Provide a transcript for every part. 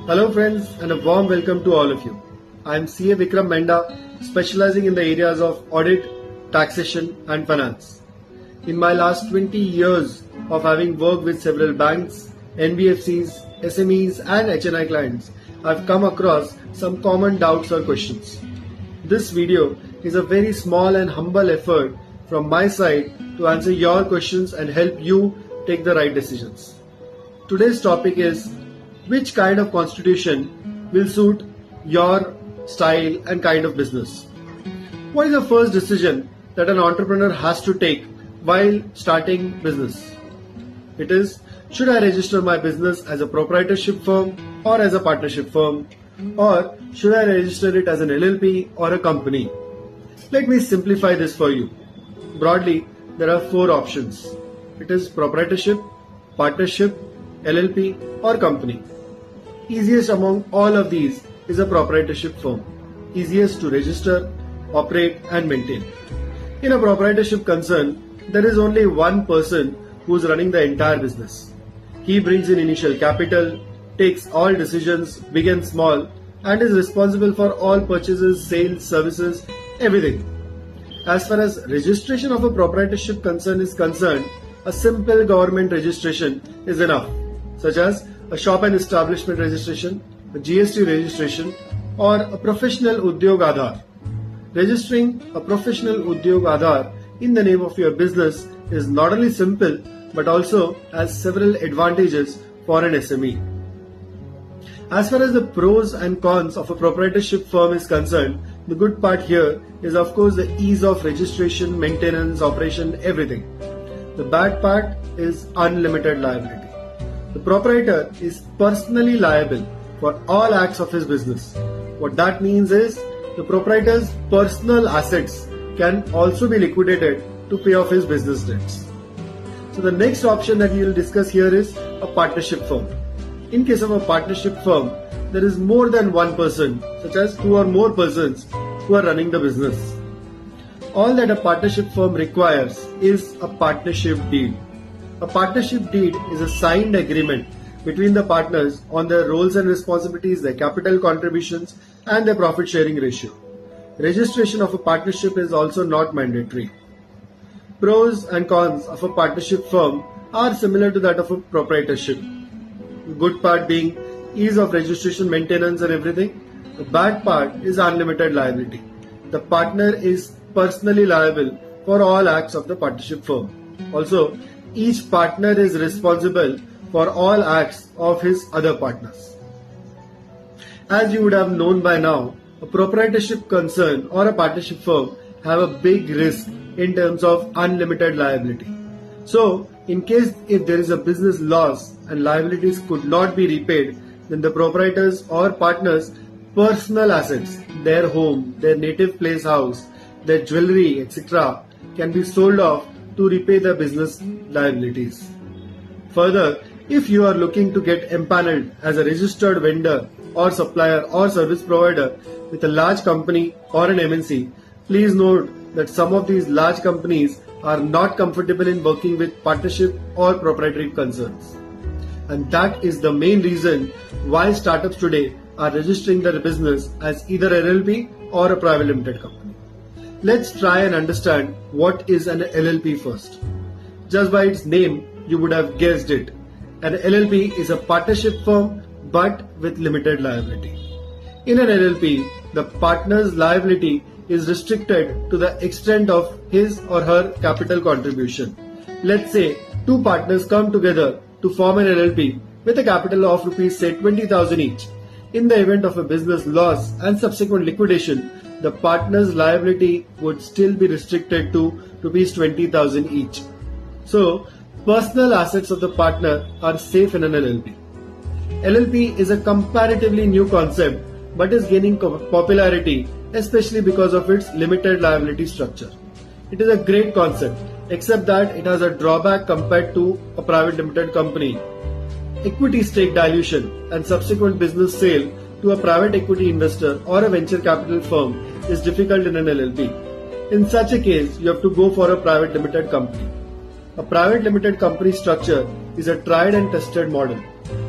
Hello friends and a warm welcome to all of you. I am CA Vikram Menda, specializing in the areas of audit, taxation and finance. In my last 20 years of having worked with several banks, NBFCs, SMEs and HNI clients, I have come across some common doubts or questions. This video is a very small and humble effort from my side to answer your questions and help you take the right decisions. Today's topic is which kind of constitution will suit your style and kind of business. What is the first decision that an entrepreneur has to take while starting business? It is, should I register my business as a proprietorship firm or as a partnership firm, or should I register it as an LLP or a company? Let me simplify this for you. Broadly, there are 4 options. It is proprietorship, partnership, LLP or company. Easiest among all of these is a proprietorship firm. Easiest to register, operate and maintain. In a proprietorship concern, there is only one person who is running the entire business. He brings in initial capital, takes all decisions, big and small, and is responsible for all purchases, sales, services, everything. As far as registration of a proprietorship concern is concerned, a simple government registration is enough, such as a shop and establishment registration, a GST registration, or a professional Udyog Aadhar. Registering a professional Udyog Aadhar in the name of your business is not only simple but also has several advantages for an SME. As far as the pros and cons of a proprietorship firm is concerned, the good part here is of course the ease of registration, maintenance, operation, everything. The bad part is unlimited liability. The proprietor is personally liable for all acts of his business. What that means is the proprietor's personal assets can also be liquidated to pay off his business debts. So the next option that we will discuss here is a partnership firm. In case of a partnership firm, there is more than one person, such as 2 or more persons who are running the business. All that a partnership firm requires is a partnership deed. A partnership deed is a signed agreement between the partners on their roles and responsibilities, their capital contributions, and their profit sharing ratio. Registration of a partnership is also not mandatory. Pros and cons of a partnership firm are similar to that of a proprietorship. Good part being ease of registration, maintenance and everything. The bad part is unlimited liability. The partner is personally liable for all acts of the partnership firm. Also, each partner is responsible for all acts of his other partners. As you would have known by now, a proprietorship concern or a partnership firm have a big risk in terms of unlimited liability. So, in case if there is a business loss and liabilities could not be repaid, then the proprietors or partners' personal assets, their home, their native place house, their jewelry, etc., can be sold off to repay their business liabilities. Further, if you are looking to get empanelled as a registered vendor or supplier or service provider with a large company or an MNC, please note that some of these large companies are not comfortable in working with partnership or proprietary concerns. And that is the main reason why startups today are registering their business as either LLP or a private limited company. Let's try and understand what is an LLP first. Just by its name, you would have guessed it. An LLP is a partnership firm but with limited liability. In an LLP, the partner's liability is restricted to the extent of his or her capital contribution. Let's say 2 partners come together to form an LLP with a capital of rupees say 20,000 each. In the event of a business loss and subsequent liquidation, the partner's liability would still be restricted to rupees 20,000 each. So, personal assets of the partner are safe in an LLP. LLP is a comparatively new concept but is gaining popularity, especially because of its limited liability structure. It is a great concept, except that it has a drawback compared to a private limited company. Equity stake dilution and subsequent business sale to a private equity investor or a venture capital firm is difficult in an LLP. In such a case, you have to go for a private limited company. A private limited company structure is a tried and tested model.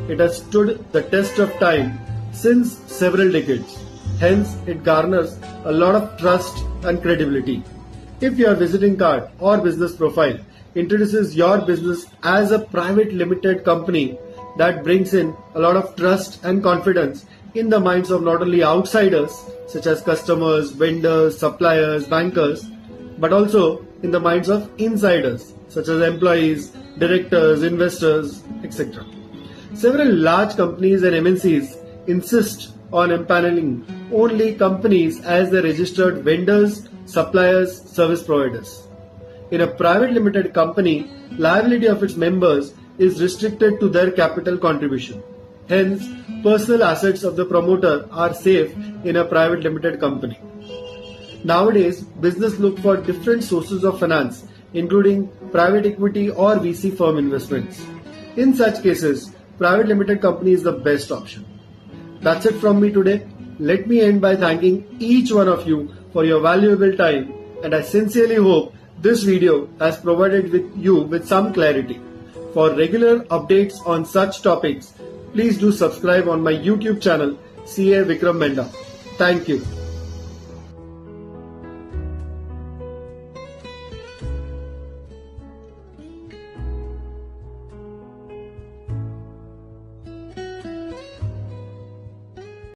It has stood the test of time since several decades. Hence, it garners a lot of trust and credibility. If your visiting card or business profile introduces your business as a private limited company, that brings in a lot of trust and confidence in the minds of not only outsiders such as customers, vendors, suppliers, bankers, but also in the minds of insiders such as employees, directors, investors, etc. Several large companies and MNCs insist on empanelling only companies as their registered vendors, suppliers, service providers. In a private limited company, liability of its members is restricted to their capital contribution. Hence, personal assets of the promoter are safe in a private limited company. Nowadays, business look for different sources of finance, including private equity or VC firm investments. In such cases, private limited company is the best option. That's it from me today. Let me end by thanking each one of you for your valuable time, and I sincerely hope this video has provided you with some clarity. For regular updates on such topics, please do subscribe on my YouTube channel, CA Vikram Menda. Thank you.